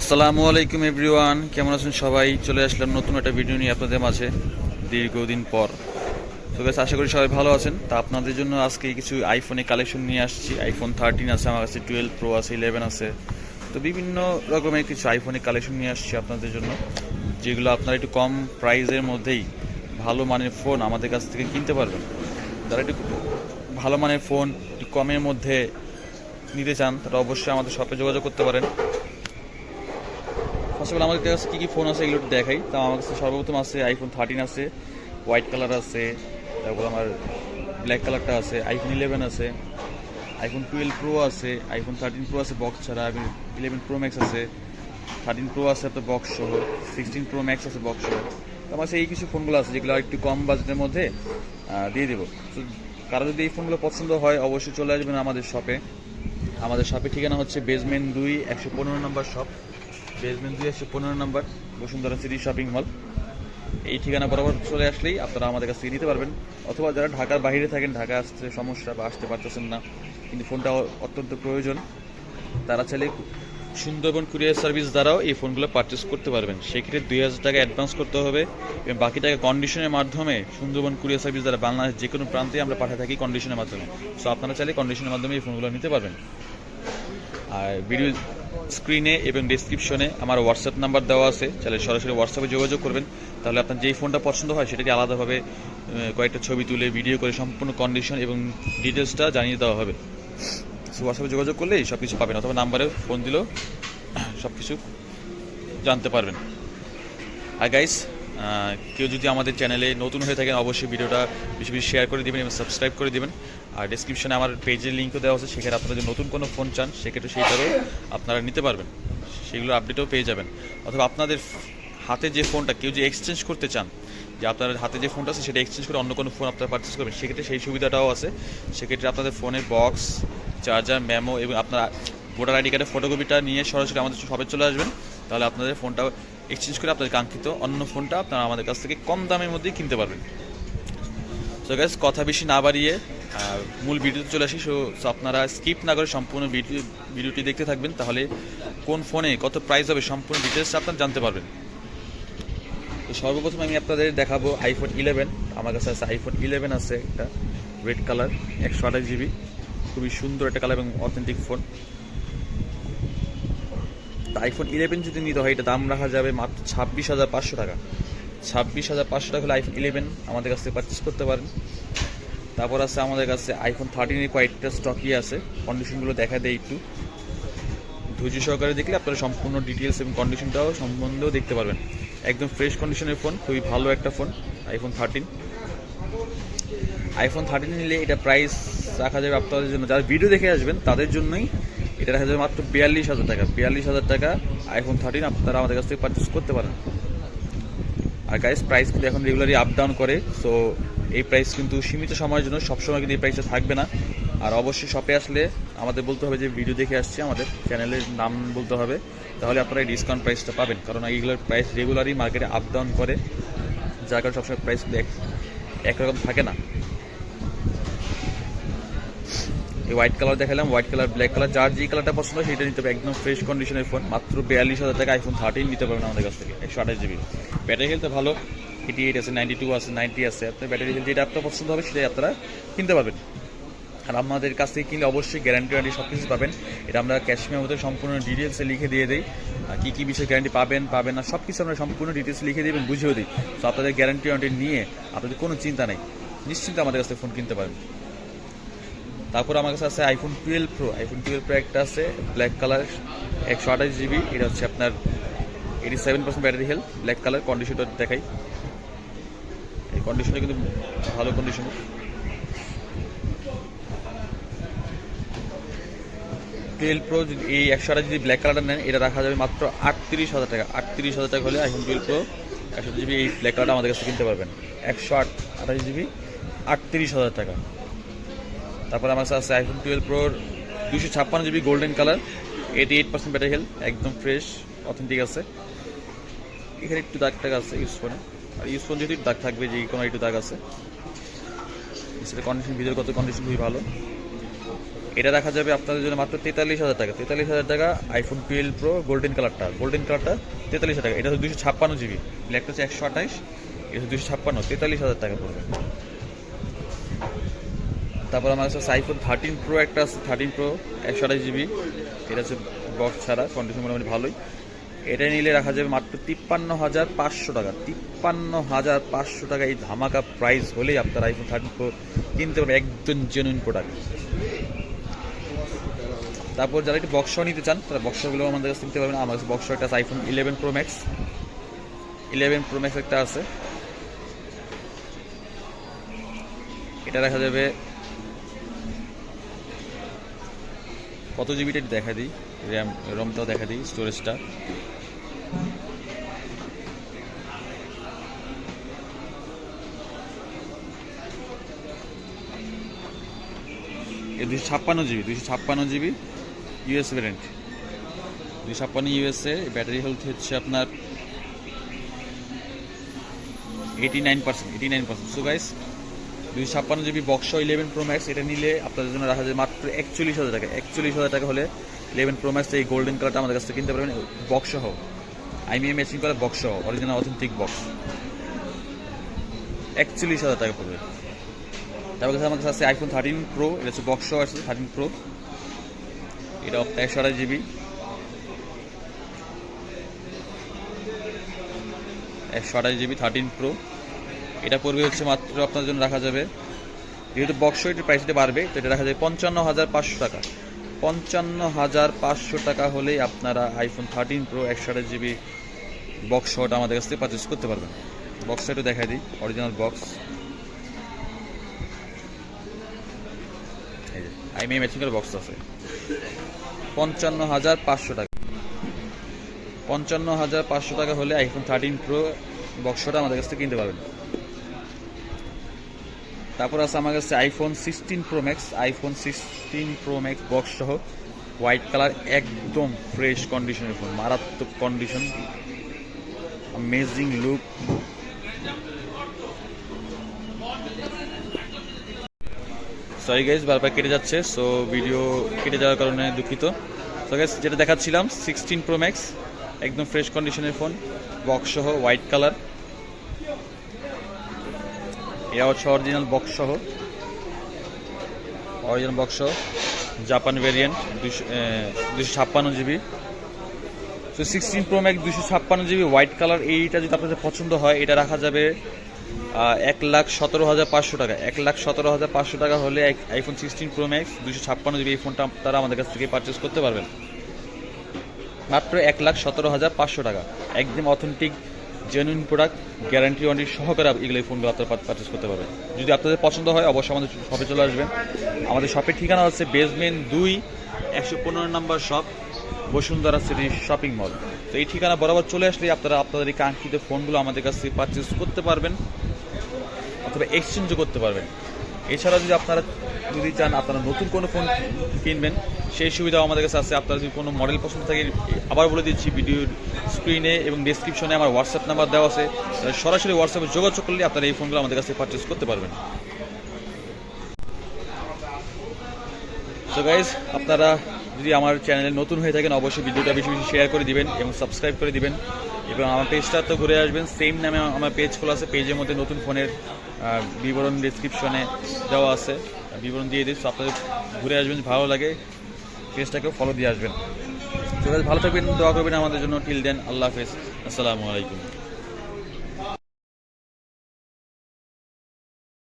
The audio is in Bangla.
আসসালামু আলাইকুম এভরিওয়ান, কেমন আছেন সবাই? চলে আসলাম নতুন একটা ভিডিও নিয়ে আপনাদের মাঝে দীর্ঘদিন পর। তো গাইস, আশা করি সবাই ভালো আছেন। তা আপনাদের জন্য আজকে কিছু আইফোনের কালেকশন নিয়ে আসছি। আইফোন 13 আছে আমার কাছে, 12 প্রো আছে, 11 আছে। তো বিভিন্ন রকমের কিছু আইফোনের কালেকশন নিয়ে আসছি আপনাদের জন্য, যেগুলো আপনারা একটু কম প্রাইসের মধ্যেই ভালো মানের ফোন আমাদের কাছ থেকে কিনতে পারবেন। যারা একটু ভালো মানের ফোন একটু কমের মধ্যে নিতে চান তারা অবশ্যই আমাদের শপে যোগাযোগ করতে পারেন। ফার্স্ট অফ অল আমাদের কাছে কী কী ফোন আছে এগুলো একটু দেখাই। তা আমার কাছে সর্বপ্রথম আছে আইফোন 13 আছে, হোয়াইট কালার আছে। তারপর আমার ব্ল্যাক কালারটা আছে, আইফোন 11 আছে, আইফোন 12 প্রো আছে, আইফোন 13 প্রো আছে বক্স ছাড়া, 11 প্রো ম্যাক্স আছে, 13 প্রো আছে আপনার বক্স সহ, 16 প্রো ম্যাক্স আছে বক্স সহ। তো আমার কাছে এই কিছু ফোনগুলো আছে যেগুলো একটু কম বাজেটের মধ্যে দিয়ে দেবো। তো কারো যদি এই ফোনগুলো পছন্দ হয় অবশ্যই চলে আসবেন আমাদের শপে। আমাদের শপের ঠিকানা হচ্ছে বেসমেন্ট 2 115 নম্বর শপ, বেসমেন্ট 2 115 নম্বর, বসুন্ধরা সিটি শপিং মল। এই ঠিকানা বরাবর চলে আসলেই আপনারা আমাদের কাছ থেকে নিতে পারবেন। অথবা যারা ঢাকার বাইরে থাকেন, ঢাকা আসতে সমস্যা বা আসতে পারতেছেন না কিন্তু ফোনটা অত্যন্ত প্রয়োজন, তারা চাইলে সুন্দরবন কুরিয়ার সার্ভিস দ্বারাও এই ফোনগুলো পারচেস করতে পারবেন। সেক্ষেত্রে 2000 টাকা অ্যাডভান্স করতে হবে এবং বাকি টাকা কন্ডিশনের মাধ্যমে সুন্দরবন কুরিয়ার সার্ভিস দ্বারা বাংলাদেশ যে কোনো প্রান্তে আমরা পাঠিয়ে থাকি কন্ডিশনের মাধ্যমে। সো আপনারা চাইলে কন্ডিশনের মাধ্যমে এই ফোনগুলো নিতে পারবেন। আর ভিডিও স্ক্রিনে এবং ডিসক্রিপশনে আমার হোয়াটসঅ্যাপ নাম্বার দেওয়া আছে, চাইলে সরাসরি হোয়াটসঅ্যাপে যোগাযোগ করবেন। তাহলে আপনার যেই ফোনটা পছন্দ হয় সেটাকে আলাদাভাবে কয়েকটা ছবি তুলে ভিডিও করে সম্পূর্ণ কন্ডিশন এবং ডিটেলসটা জানিয়ে দেওয়া হবে। সো হোয়াটসঅ্যাপে যোগাযোগ করলেই সব কিছু পাবেন, অথবা নাম্বারে ফোন দিলেও সব কিছু জানতে পারবেন। আর গাইস, কেউ যদি আমাদের চ্যানেলে নতুন হয়ে থাকেন অবশ্যই ভিডিওটা বেশি বেশি শেয়ার করে দেবেন এবং সাবস্ক্রাইব করে দেবেন। আর ডিসক্রিপশনে আমার পেজের লিঙ্কও দেওয়া আছে, সেখানে আপনারা যদি নতুন কোনো ফোন চান সেক্ষেত্রে সেইটারও আপনারা নিতে পারবেন, সেগুলো আপডেটও পেয়ে যাবেন। অথবা আপনাদের হাতে যে ফোনটা কেউ যে এক্সচেঞ্জ করতে চান, যে আপনার হাতে যে ফোনটা আছে সেটা এক্সচেঞ্জ করে অন্য কোনো ফোন আপনারা পারচেস করবেন, সেক্ষেত্রে সেই সুবিধাটাও আছে। সেক্ষেত্রে আপনাদের ফোনের বক্স, চার্জার, মেমো এবং আপনার ভোটার আইডি কার্ডের ফটোকপিটা নিয়ে সরাসরি আমাদের শপে চলে আসবেন। তাহলে আপনাদের ফোনটা এক্সচেঞ্জ করে আপনাদের কাঙ্ক্ষিত অন্য ফোনটা আপনারা আমাদের কাছ থেকে কম দামের মধ্যেই কিনতে পারবেন। সো গাইস, কথা বেশি না বাড়িয়ে মূল ভিডিওতে চলে আসি। সো আপনারা স্কিপ না করে সম্পূর্ণ ভিডিওটি দেখতে থাকবেন, তাহলে কোন ফোনে কত প্রাইস হবে সম্পূর্ণ ডিটেলসটা আপনারা জানতে পারবেন। তো সর্বপ্রথম আমি আপনাদের দেখাবো আইফোন 11। আমার কাছে আছে আইফোন 11 আছে একটা রেড কালার, 128 জিবি, খুবই সুন্দর একটা কালার এবং অথেন্টিক ফোন। আইফোন 11 যদি নিতে হয় এটা দাম রাখা যাবে মাত্র 26,500 টাকা। 26,500 টাকা হলে আইফোন 11 আমাদের কাছ থেকে পারচেস করতে পারেন। তারপর আছে আমাদের কাছে আইফোন 13 কয়েকটা স্টকই আছে, কন্ডিশনগুলো দেখা দেয় একটু ধৈর্য সহকারে দেখলে আপনারা সম্পূর্ণ ডিটেলস এবং কন্ডিশনটাও সম্বন্ধেও দেখতে পারবেন। একদম ফ্রেশ কন্ডিশনের ফোন, খুবই ভালো একটা ফোন আইফোন 13। আইফোন 13 নিলে এটা প্রাইস রাখা যাবে আপনাদের জন্য, যারা ভিডিও দেখে আসবেন তাদের জন্যই এটা রাখা যাবে মাত্র 42,000 টাকা। 42,000 টাকা আইফোন 13 আপনারা আমাদের কাছ থেকে পারচেস করতে পারেন। আর গাইস, প্রাইস কিন্তু এখন রেগুলারই আপ ডাউন করে, সো এই প্রাইস কিন্তু সীমিত সময়ের জন্য, সবসময় কিন্তু এই প্রাইসটা থাকবে না। আর অবশ্যই শপে আসলে আমাদের বলতে হবে যে ভিডিও দেখে আসছি, আমাদের চ্যানেলের নাম বলতে হবে, তাহলে আপনারা এই ডিসকাউন্ট প্রাইসটা পাবেন। কারণ এইগুলোর প্রাইস রেগুলারই মার্কেটে আপ ডাউন করে, যার কারণে সবসময় প্রাইস একরকম থাকে না। এই হোয়াইট কালার দেখালাম, হোয়াইট কালার, ব্ল্যাক কালার, যার যে কালারটা পছন্দ হয় সেটা নিতে হবে। একদম ফ্রেশ কন্ডিশনের ফোন, মাত্র 42,000 টাকা আইফোন 13 নিতে পারবেন আমাদের কাছ থেকে। 128 জিবি, ব্যাটারি হেলথ ভালো, 88 আছে, 92 আছে, 90 আছে। আপনার ব্যাটারি হেলথ যেটা আপনার পছন্দ হবে সেটাই আপনারা কিনতে পারবেন। আর আমাদের কাছ থেকে কিনলে অবশ্যই গ্যারান্টি ওয়ারেন্টি সব কিছু পাবেন। এটা আমরা ক্যাশ মেমোর মধ্যে সম্পূর্ণ ডিটেলসে লিখে দিয়ে দিই, কী কী বিষয়ে গ্যারান্টি পাবেন না সব কিছু আমরা সম্পূর্ণ ডিটেলস লিখে দেবেন, বুঝিয়ে দিই। তো আপনাদের গ্যারান্টি ওয়ারেন্টি নিয়ে আপনাদের কোনো চিন্তা নেই, নিশ্চিন্তে আমাদের কাছ থেকে ফোন কিনতে পারেন। তারপর আমার কাছে আছে আইফোন 12 প্রো। আইফোন 12 প্রো একটা আছে ব্ল্যাক কালার, 128 জিবি, এটা হচ্ছে আপনার 87% ব্যাটারি হেলথ, ব্ল্যাক কালার। কন্ডিশনটা দেখাই, এই কন্ডিশনটা কিন্তু ভালো কন্ডিশন। 12 প্রো এই 128 যদি ব্ল্যাক কালারটা নেন এটা রাখা যাবে মাত্র 38,000 টাকা। 38,000 টাকা হলে আইফোন 12 প্রো 128 জিবি এই ব্ল্যাক কালারটা আমাদের কাছে কিনতে পারবেন। 128 জিবি 38,000 টাকা। তারপর আমার কাছে আছে iPhone 12 প্রোর 256 GB golden colour, 88% battery health, একদম ফ্রেশ অথেন্টিক আছে। এখানে একটু দাগ টাগ আছে ইউজ ফোনে, আর ইউজ ফোন যেহেতু দাগ থাকবে, যে কোনো একটু দাগ আছে। সেটা কন্ডিশন, ভিডিওর কত কন্ডিশন খুবই ভালো। এটা রাখা যাবে আপনাদের জন্য মাত্র 43,000 টাকা। 43,000 টাকা আইফোন 12 প্রো গোল্ডেন কালারটা 43,000 টাকা। এটা হচ্ছে 256 জিবি, ব্ল্যাকটা হচ্ছে 128, এটা হচ্ছে 256, 43,000 টাকা পড়বে। তারপর আমার কাছে আইফোন 13 প্রো একটা আছে, 13 প্রো 128 জিবি, এটা হচ্ছে বক্স ছাড়া, কন্ডিশন মোটামুটি ভালোই। এটা নিলে রাখা যাবে মাত্র 53,500 টাকা। 53,500 টাকা এই ধামাকা প্রাইস হলেই আপনার আইফোন 13 প্রো কিনতে পারবেন, একদম জেনুইন প্রোডাক্ট। তারপর যারা একটু বক্স নিতে চান তারা বক্সগুলো আমাদের কাছে নিতে পারবেন। আমার কাছে বক্স একটা আছে iPhone 11 pro max, 11 pro max একটা আছে, এটা রাখা যাবে কত জিবিটা দেখা দিই, রমটাও দেখা দিই, স্টোরেজটা এই 256 GB US variant, 256 USA. Battery health হচ্ছে আপনার 89%। So guys 256 GB box 11 pro max এটা নিলে আপনাদের জন্য রাখা যায় মাত্র 41,000 টাকা। 41,000 টাকা হলে 11 প্রো ম্যাক্স এই গোল্ডেন কালারটা আমাদের কাছ থেকে কিনতে পারবেন, বক্স সহ, IMEI ম্যাচিং করা বক্স সহ, অরিজিনাল অথেন্টিক বক্স। 41,000 টাকা পড়বে। তারপর কাছে আমার কাছে আছে আইফোন 13 প্রো, এটা হচ্ছে বক্স সহ আছে 13 প্রো, এটা 128 জিবি, 128 জিবি 13 প্রো। এটা পড়বে হচ্ছে মাত্র আপনার জন্য রাখা যাবে, যেহেতু বক্স এটার প্রাইসটা বাড়বে তো এটা রাখা যাবে 55,500 টাকা। 55,500 টাকা হলেই আপনারা iPhone 13 pro 128 GB box shot আমাদের কাছ থেকে পারচেস করতে পারবেন। বক্সটা একটু দেখাই দিই, অরিজিনাল বক্স, এই যে IMEI ম্যাচিং করে বক্স আছে। 55,500 টাকা, 55,500 টাকা হলে আইফোন 13 প্রো বক্স শট আমাদের কাছ থেকে কিনতে পারবেন। তারপর আছে আমার কাছে iPhone 16 pro max, iPhone 16 pro max box সহ, হোয়াইট কালার, একদম ফ্রেশ কন্ডিশনের ফোন, মারাত্মক condition, amazing look. Sorry guys বারবার কেটে যাচ্ছে, সো ভিডিও কেটে যাওয়ার কারণে দুঃখিত। সো গাইজ যেটা দেখাচ্ছিলাম 16 প্রো ম্যাক্স একদম ফ্রেশ কন্ডিশনের ফোন, বক্স সহ, হোয়াইট কালার, এটা হচ্ছে অরিজিনাল বক্স সহ, অরিজিনাল বক্স সহ, জাপান ভেরিয়েন্ট, 256 জিবি। তো 16 pro max 256 GB white colour, এইটা যদি আপনাদের পছন্দ হয় এটা রাখা যাবে 1,17,500 টাকা। 1,17,500 টাকা হলে আইফোন 16 প্রো ম্যাক্স 256 জিবি এই ফোনটা তারা আমাদের কাছ থেকে পারচেস করতে পারবেন মাত্র 1,17,500 টাকা। একদম authentic genuine product, guarantee warranty সহকারে এগুলো এই ফোনগুলো আপনারা পারচেস করতে পারবেন। যদি আপনাদের পছন্দ হয় অবশ্যই আমাদের শপে চলে আসবেন। আমাদের শপের ঠিকানা হচ্ছে বেসমেন্ট 2, 115 নম্বর shop, Bashundhara city shopping mall. তো এই ঠিকানা বরাবর চলে আসলে আপনারা আপনাদের এই কাঙ্ক্ষিত ফোনগুলো আমাদের কাছ থেকে পারচেস করতে পারবেন অথবা এক্সচেঞ্জও করতে পারবেন। এছাড়া যদি আপনারা চান আপনারা নতুন কোনো ফোন কিনবেন সেই সুবিধাও আমাদের কাছে আছে। আপনারা যদি কোনো মডেল পছন্দ থাকে, আবার বলে দিচ্ছি ভিডিওর স্ক্রিনে এবং ডেসক্রিপশনে আমার হোয়াটসঅ্যাপ নাম্বার দেওয়া আছে, সরাসরি হোয়াটসঅ্যাপে যোগাযোগ করলে আপনারা এই ফোনগুলো আমাদের কাছে পারচেস করতে পারবেন। সো গাইজ আপনারা যদি আমার চ্যানেলে নতুন হয়ে থাকেন অবশ্যই ভিডিওটা বেশি বেশি শেয়ার করে দিবেন এবং সাবস্ক্রাইব করে দিবেন এবং আমার পেজটা তো ঘুরে আসবেন। সেম নামে আমার পেজ খোলা আছে, পেজের মধ্যে নতুন ফোনের বিবরণ ডিসক্রিপশনে দেওয়া আছে, বিবরণ দিয়ে দিচ্ছি, আপনাদের ঘুরে আসবেন, ভালো লাগে পেজটাকেও ফলো দিয়ে আসবেন। তো ভালো থাকবেন, দোয়া করবেন আমাদের জন্য। টিল দেন, আল্লাহ হাফেজ, আসসালামু আলাইকুম।